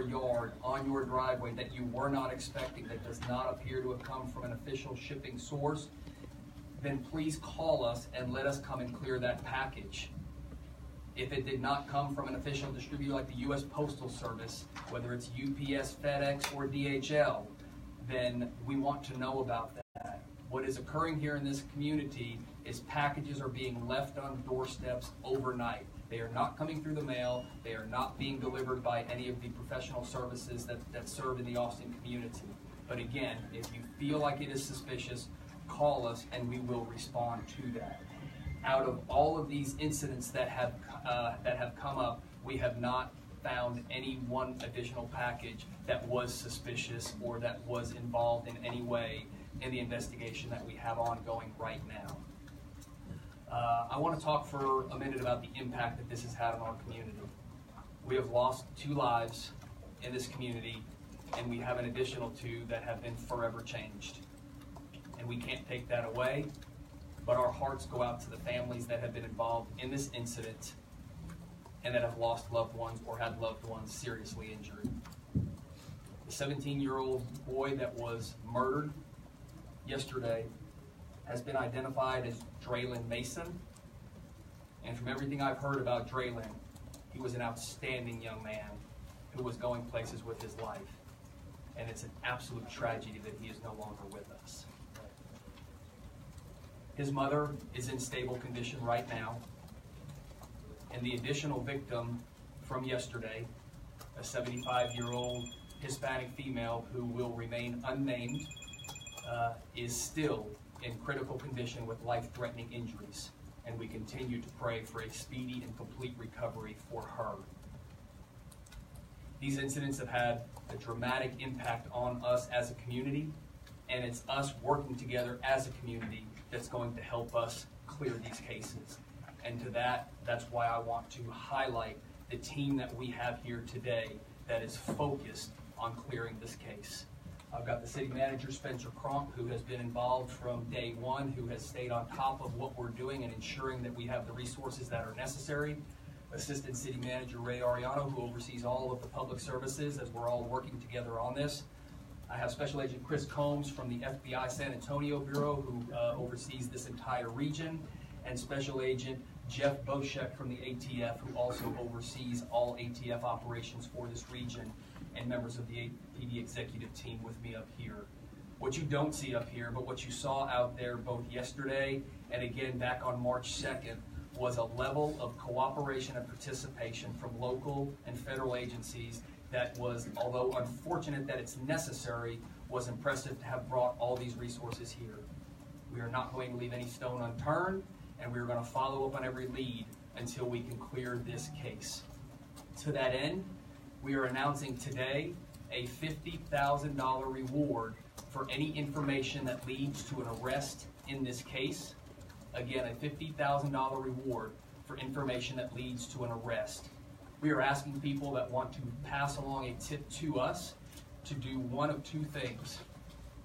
yard, on your driveway that you were not expecting, that does not appear to have come from an official shipping source, then please call us and let us come and clear that package. If it did not come from an official distributor like the U.S. Postal Service, whether it's UPS, FedEx, or DHL, then we want to know about that. What is occurring here in this community is packages are being left on doorsteps overnight. They are not coming through the mail. They are not being delivered by any of the professional services that serve in the Austin community. But again, if you feel like it is suspicious, call us and we will respond to that. Out of all of these incidents that have come up, we have not found any one additional package that was suspicious or that was involved in any way in the investigation that we have ongoing right now. I want to talk for a minute about the impact that this has had on our community. We have lost 2 lives in this community, and we have an additional 2 that have been forever changed. And we can't take that away, but our hearts go out to the families that have been involved in this incident and that have lost loved ones or had loved ones seriously injured. The 17-year-old boy that was murdered yesterday has been identified as Draylon Mason. And from everything I've heard about Draylon, he was an outstanding young man who was going places with his life. And it's an absolute tragedy that he is no longer with us. His mother is in stable condition right now. And the additional victim from yesterday, a 75-year-old Hispanic female who will remain unnamed, is still in critical condition with life-threatening injuries, and we continue to pray for a speedy and complete recovery for her. These incidents have had a dramatic impact on us as a community, and it's us working together as a community that's going to help us clear these cases. And to that's why I want to highlight the team that we have here today that is focused on clearing this case. I've got the city manager, Spencer Cronk, who has been involved from day one, who has stayed on top of what we're doing and ensuring that we have the resources that are necessary. Assistant City Manager Ray Ariano, who oversees all of the public services as we're all working together on this. I have Special Agent Chris Combs from the FBI San Antonio Bureau, who oversees this entire region, and Special Agent Jeff Boschek from the ATF, who also oversees all ATF operations for this region, and members of the APD executive team with me up here. What you don't see up here, but what you saw out there both yesterday and again back on March 2nd, was a level of cooperation and participation from local and federal agencies that was, although unfortunate that it's necessary, was impressive to have brought all these resources here. We are not going to leave any stone unturned, and we are going to follow up on every lead until we can clear this case. To that end, we are announcing today a $50,000 reward for any information that leads to an arrest in this case. Again, a $50,000 reward for information that leads to an arrest. We are asking people that want to pass along a tip to us to do one of 2 things.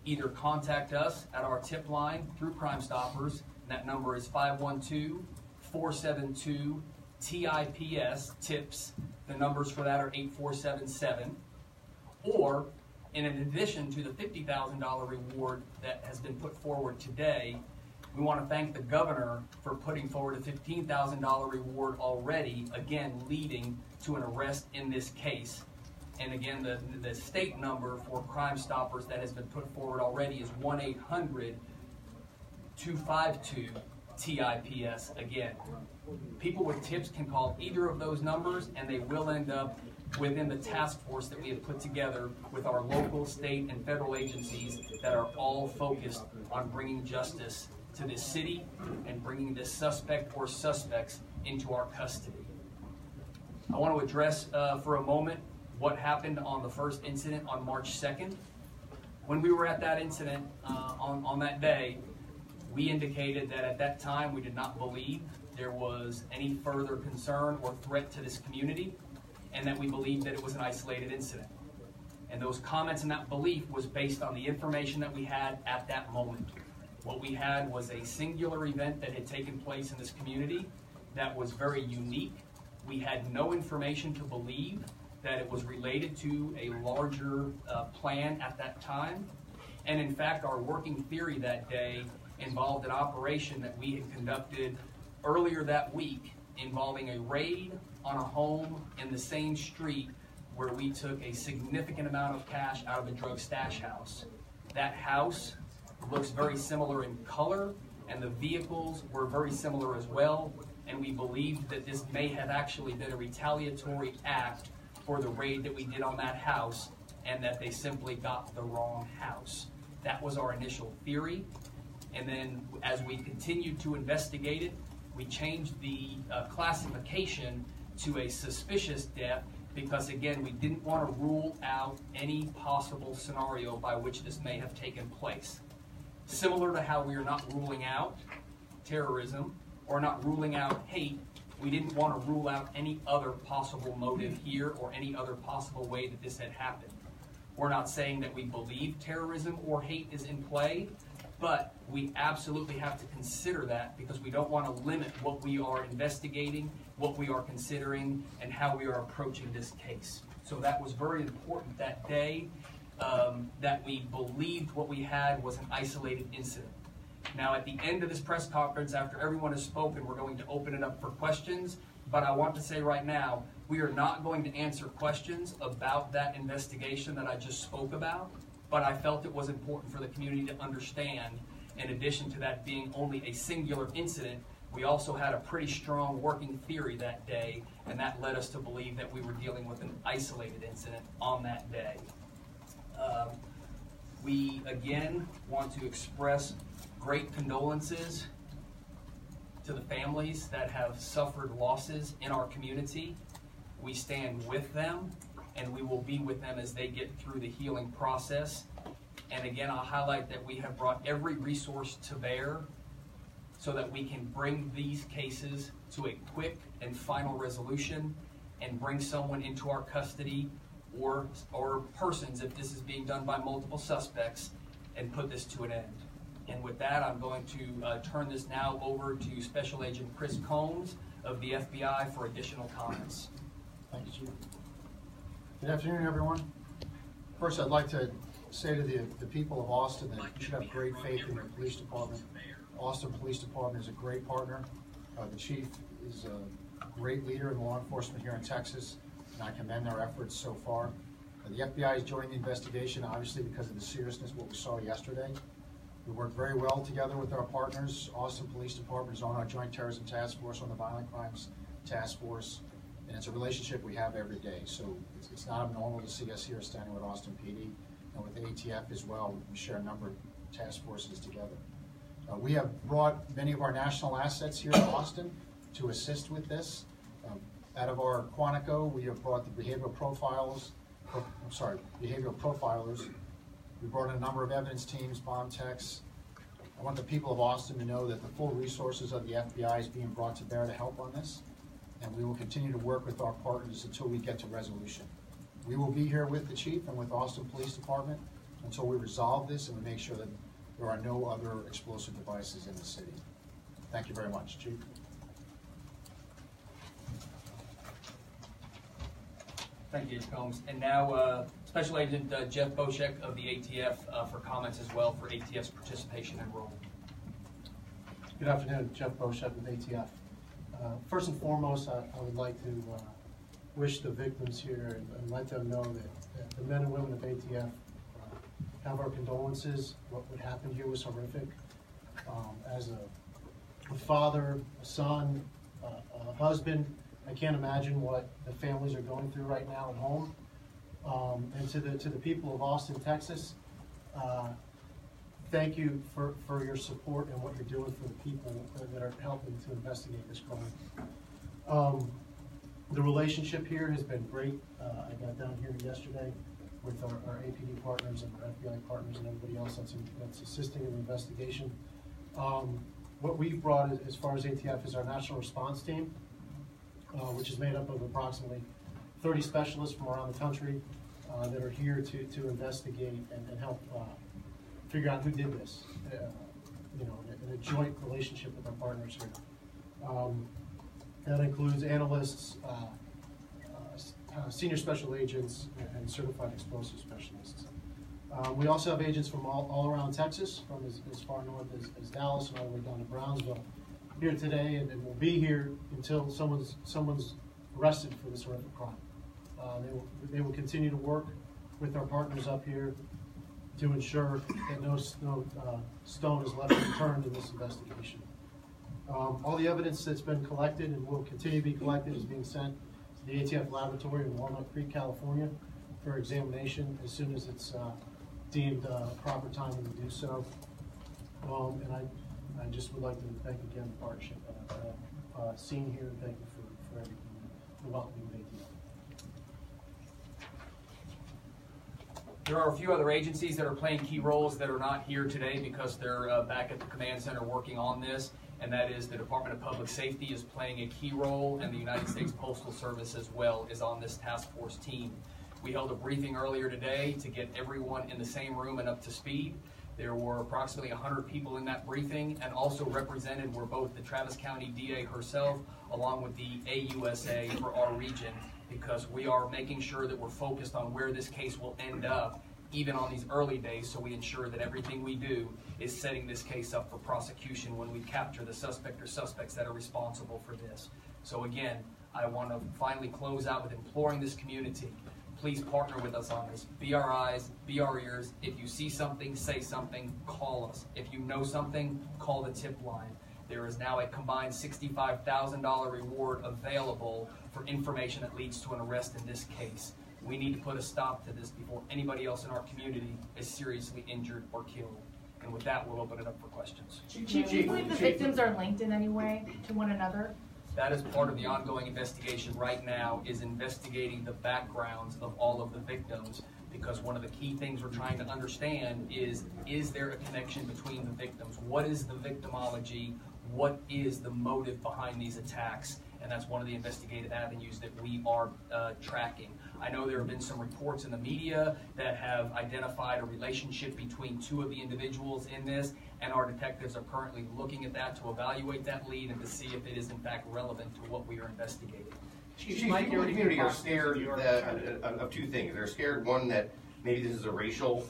Either contact us at our tip line through Crime Stoppers, and that number is 512-472-TIPS, TIPS. The numbers for that are 8477. Or, in addition to the $50,000 reward that has been put forward today, we want to thank the governor for putting forward a $15,000 reward already, again, leading to an arrest in this case. And again, the state number for Crime Stoppers that has been put forward already is 1-800-252-TIPS. Again, people with tips can call either of those numbers, and they will end up within the task force that we have put together with our local, state, and federal agencies that are all focused on bringing justice to this city and bringing this suspect or suspects into our custody. I want to address for a moment what happened on the first incident on March 2nd. When we were at that incident on that day, we indicated that at that time we did not believe there was any further concern or threat to this community, and that we believed that it was an isolated incident. And those comments and that belief was based on the information that we had at that moment. What we had was a singular event that had taken place in this community that was very unique. We had no information to believe that it was related to a larger plan at that time. And in fact, our working theory that day involved an operation that we had conducted earlier that week involving a raid on a home in the same street where we took a significant amount of cash out of a drug stash house. That house looks very similar in color, and the vehicles were very similar as well, and we believed that this may have actually been a retaliatory act for the raid that we did on that house, and that they simply got the wrong house. That was our initial theory, and then as we continued to investigate it, we changed the classification to a suspicious death because, again, we didn't want to rule out any possible scenario by which this may have taken place. Similar to how we are not ruling out terrorism or not ruling out hate, we didn't want to rule out any other possible motive here or any other possible way that this had happened. We're not saying that we believe terrorism or hate is in play, but we absolutely have to consider that because we don't want to limit what we are investigating, what we are considering, and how we are approaching this case. So that was very important that day, that we believed what we had was an isolated incident. Now, at the end of this press conference, after everyone has spoken, we're going to open it up for questions. But I want to say right now, we are not going to answer questions about that investigation that I just spoke about. But I felt it was important for the community to understand, in addition to that being only a singular incident, we also had a pretty strong working theory that day, and that led us to believe that we were dealing with an isolated incident on that day. We, again, want to express great condolences to the families that have suffered losses in our community. We stand with them, and we will be with them as they get through the healing process. And again, I'll highlight that we have brought every resource to bear so that we can bring these cases to a quick and final resolution and bring someone into our custody or persons, if this is being done by multiple suspects, and put this to an end. And with that, I'm going to turn this now over to Special Agent Chris Combs of the FBI for additional comments. Thank you, Chief. Good afternoon, everyone. First, I'd like to say to the people of Austin that you should have great faith in your police department. Austin Police Department is a great partner. The Chief is a great leader in law enforcement here in Texas, and I commend their efforts so far. The FBI is joining the investigation, obviously, because of the seriousness of what we saw yesterday. We work very well together with our partners. Austin Police Department is on our Joint Terrorism Task Force, on the Violent Crimes Task Force, and it's a relationship we have every day. So it's not abnormal to see us here standing with Austin PD and with ATF as well. We share a number of task forces together. We have brought many of our national assets here to Austin to assist with this. Out of our Quantico, we have brought the behavioral profilers. We brought in a number of evidence teams, bomb techs. I want the people of Austin to know that the full resources of the FBI is being brought to bear to help on this, and we will continue to work with our partners until we get to resolution. We will be here with the Chief and with Austin Police Department until we resolve this and we make sure that there are no other explosive devices in the city. Thank you very much, Chief. Thank you, Mr. Combs. And now Special Agent Jeff Boschek of the ATF for comments as well for ATF's participation and role. Good afternoon, Jeff Boschek with ATF. First and foremost, I would like to wish the victims here and let them know that the men and women of ATF have our condolences. What happened here was horrific. As a father, a son, a husband, I can't imagine what the families are going through right now at home. And to the people of Austin, Texas, thank you for your support and what you're doing for the people that are helping to investigate this crime. The relationship here has been great. I got down here yesterday with our APD partners and our FBI partners and everybody else that's assisting in the investigation. What we've brought as far as ATF is our national response team, which is made up of approximately 30 specialists from around the country that are here to investigate and help figure out who did this, in a joint relationship with our partners here. That includes analysts, senior special agents and certified explosive specialists. We also have agents from all around Texas, from as far north as Dallas and all the way down to Brownsville, here today, and will be here until someone's arrested for this horrific crime. They will continue to work with our partners up here to ensure that no stone is left unturned in this investigation. All the evidence that's been collected and will continue to be collected is being sent to the ATF laboratory in Walnut Creek, California for examination as soon as it's deemed proper time to do so. And I just would like to thank again the partnership that I've seen here, and thank you for everything and welcoming me to ATF. There are a few other agencies that are playing key roles that are not here today because they're back at the command center working on this, and that is the Department of Public Safety is playing a key role, and the United States Postal Service as well is on this task force team. We held a briefing earlier today to get everyone in the same room and up to speed. There were approximately 100 people in that briefing, and also represented were both the Travis County DA herself along with the AUSA for our region, because we are making sure that we're focused on where this case will end up even on these early days, so we ensure that everything we do is setting this case up for prosecution when we capture the suspect or suspects that are responsible for this. So again, I want to finally close out with imploring this community, please partner with us on this. Be our eyes, be our ears. If you see something, say something, call us. If you know something, call the tip line. There is now a combined $65,000 reward available for information that leads to an arrest in this case. We need to put a stop to this before anybody else in our community is seriously injured or killed. And with that, we'll open it up for questions. Chief, do you believe the victims are linked in any way to one another? That is part of the ongoing investigation right now, is investigating the backgrounds of all of the victims, because one of the key things we're trying to understand is there a connection between the victims? What is the victimology? What is the motive behind these attacks? And that's one of the investigative avenues that we are tracking. I know there have been some reports in the media that have identified a relationship between two of the individuals in this, and our detectives are currently looking at that to evaluate that lead and to see if it is in fact relevant to what we are investigating. Chief, people in the community are scared of two things. They're scared, one, that maybe this is a racial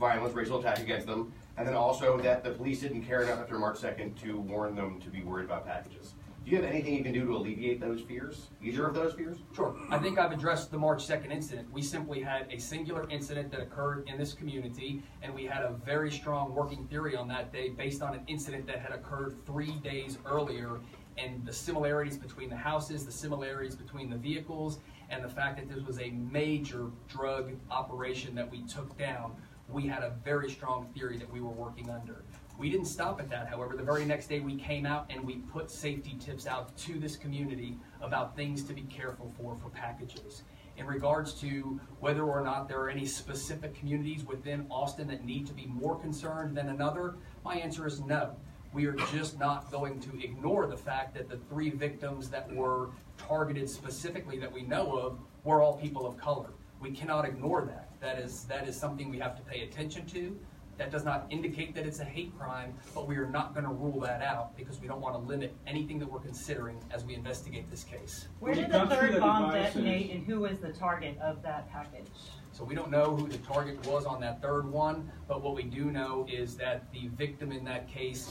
violence, racial attack against them, and then also that the police didn't care enough after March 2nd to warn them to be worried about packages. Do you have anything you can do to alleviate those fears, either of those fears? Sure. I think I've addressed the March 2nd incident. We simply had a singular incident that occurred in this community, and we had a very strong working theory on that day based on an incident that had occurred 3 days earlier, and the similarities between the houses, the similarities between the vehicles, and the fact that this was a major drug operation that we took down. We had a very strong theory that we were working under. We didn't stop at that, however. The very next day we came out and we put safety tips out to this community about things to be careful for packages. In regards to whether or not there are any specific communities within Austin that need to be more concerned than another, my answer is no. We are just not going to ignore the fact that the 3 victims that were targeted specifically that we know of were all people of color. We cannot ignore that. That is something we have to pay attention to. That does not indicate that it's a hate crime, but we are not going to rule that out because we don't want to limit anything that we're considering as we investigate this case. Where did the third bomb detonate, and who was the target of that package? So we don't know who the target was on that third one, but what we do know is that the victim in that case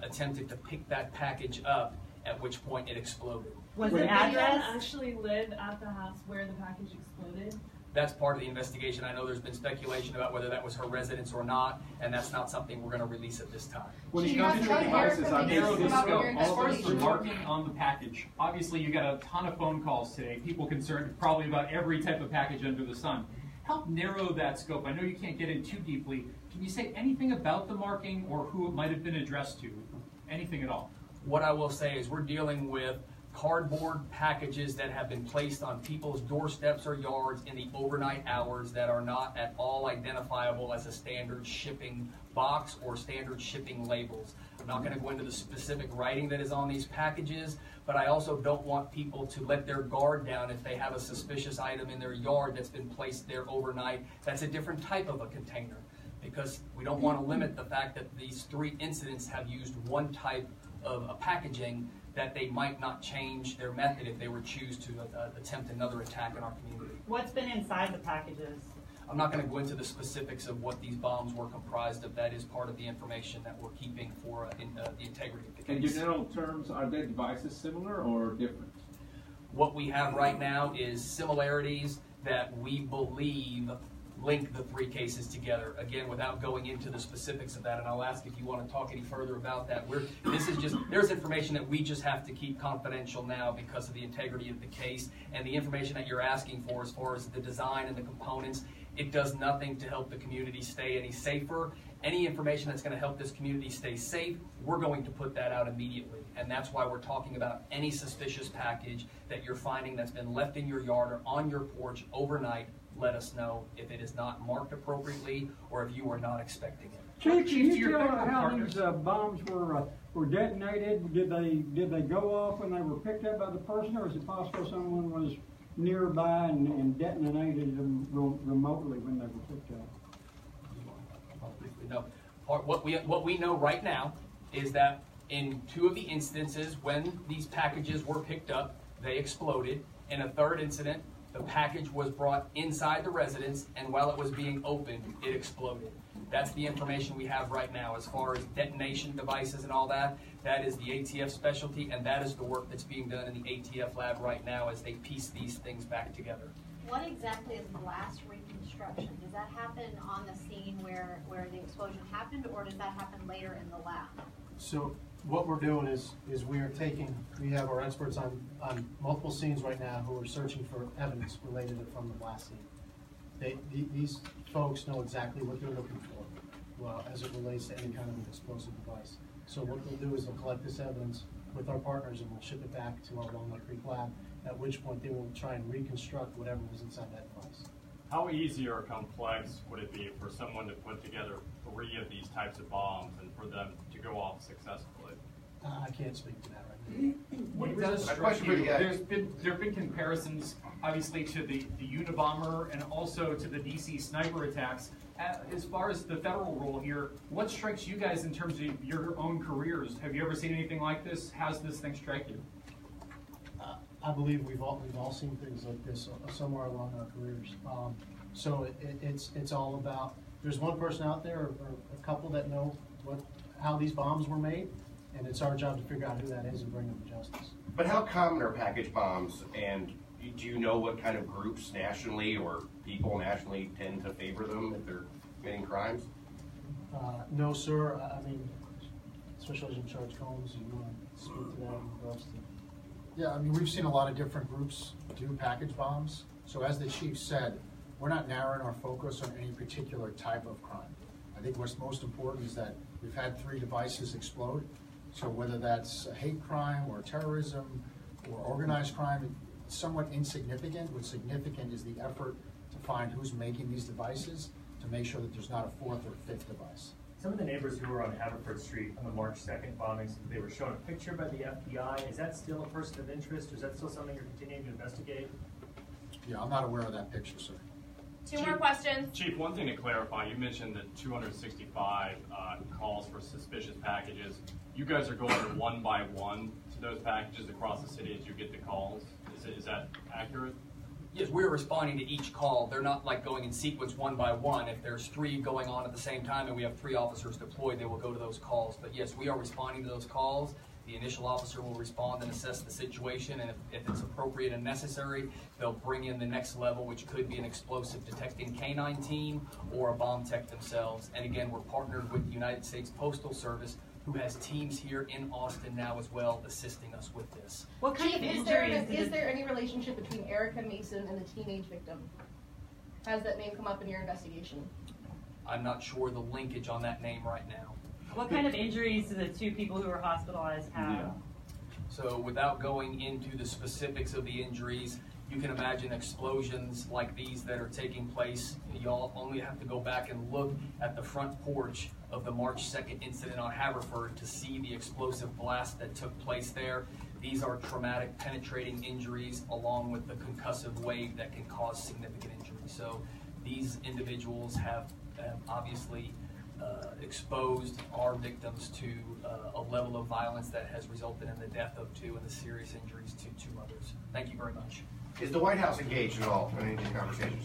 attempted to pick that package up, at which point it exploded. Was the it address? actually live at the house where the package exploded? That's part of the investigation. I know there's been speculation about whether that was her residence or not, and that's not something we're going to release at this time. When it comes to the devices, I'll narrow this scope. As far as the marking on the package, obviously you got a ton of phone calls today, people concerned probably about every type of package under the sun. Help narrow that scope. I know you can't get in too deeply. Can you say anything about the marking or who it might have been addressed to? Anything at all? What I will say is we're dealing with cardboard packages that have been placed on people's doorsteps or yards in the overnight hours that are not at all identifiable as a standard shipping box or standard shipping labels. I'm not going to go into the specific writing that is on these packages, but I also don't want people to let their guard down if they have a suspicious item in their yard that's been placed there overnight. That's a different type of a container, because we don't want to limit the fact that these 3 incidents have used one type of a packaging that they might not change their method if they were choose to attempt another attack in our community. What's been inside the packages? I'm not going to go into the specifics of what these bombs were comprised of. That is part of the information that we're keeping for the integrity of the case. In general terms, are the devices similar or different? What we have right now is similarities that we believe link the three cases together. Again, without going into the specifics of that, and I'll ask if you want to talk any further about that. There's information that we just have to keep confidential now because of the integrity of the case, and the information that you're asking for as far as the design and the components, it does nothing to help the community stay any safer. Any information that's going to help this community stay safe, we're going to put that out immediately. And that's why we're talking about any suspicious package that you're finding that's been left in your yard or on your porch overnight. Let us know if it is not marked appropriately or if you are not expecting it. Chief, can you tell how these bombs were detonated? Did they go off when they were picked up by the person, or is it possible someone was nearby and detonated them remotely when they were picked up? No. What we know right now is that in 2 of the instances when these packages were picked up, they exploded. In a 3rd incident, the package was brought inside the residence, and while it was being opened, it exploded. That's the information we have right now. As far as detonation devices and all that, that is the ATF specialty, and that is the work that's being done in the ATF lab right now as they piece these things back together. What exactly is blast reconstruction? Does that happen on the scene where the explosion happened, or does that happen later in the lab? So what we're doing is we have our experts on multiple scenes right now who are searching for evidence related to from the blast scene. These folks know exactly what they're looking for, well, as it relates to any kind of an explosive device. So what they'll do is they'll collect this evidence with our partners and we'll ship it back to our Walnut Creek lab, at which point they will try and reconstruct whatever was inside that device. How easy or complex would it be for someone to put together 3 of these types of bombs and for them to go off successfully? I can't speak to that right now. What does strike you? There have been comparisons, obviously, to the Unabomber and also to the DC sniper attacks. As far as the federal role here, what strikes you guys in terms of your own careers? Have you ever seen anything like this? How's this thing strike you? I believe we've all seen things like this somewhere along our careers. So it's all about, there's one person out there or a couple that know how these bombs were made, and it's our job to figure out who that is and bring them to justice. But how common are package bombs, and do you know what kind of groups nationally or people nationally tend to favor them if they're committing crimes? No, sir. I mean, Special Agent Charge Combs, you want to speak to that in regards to? Yeah, I mean, we've seen a lot of different groups do package bombs. So as the chief said, we're not narrowing our focus on any particular type of crime. I think what's most important is that we've had 3 devices explode. So whether that's a hate crime or terrorism or organized crime, it's somewhat insignificant. What's significant is the effort to find who's making these devices to make sure that there's not a 4th or 5th device. Some of the neighbors who were on Haverford Street on the March 2nd bombings, they were shown a picture by the FBI. Is that still a person of interest, or is that still something you're continuing to investigate? Yeah, I'm not aware of that picture, sir. 2 more questions. Chief, one thing to clarify, you mentioned the 265 calls for suspicious packages. You guys are going one by one to those packages across the city as you get the calls. Is that accurate? Yes, we're responding to each call. They're not like going in sequence one by one. If there's 3 going on at the same time and we have 3 officers deployed, they will go to those calls. But yes, we are responding to those calls. The initial officer will respond and assess the situation, and if it's appropriate and necessary, they'll bring in the next level, which could be an explosive detecting canine team or a bomb tech themselves. And again, we're partnered with the United States Postal Service, who has teams here in Austin now as well assisting us with this. What kind of is there any relationship between Erica Mason and the teenage victim? Has that name come up in your investigation? I'm not sure the linkage on that name right now. What kind of injuries do the 2 people who were hospitalized have? Yeah. So without going into the specifics of the injuries, you can imagine explosions like these that are taking place. Y'all only have to go back and look at the front porch of the March 2nd incident on Haverford to see the explosive blast that took place there. These are traumatic, penetrating injuries along with the concussive wave that can cause significant injury. So these individuals have obviously exposed our victims to a level of violence that has resulted in the death of 2 and the serious injuries to 2 others. Thank you very much. Is the White House engaged at all in any of these conversations?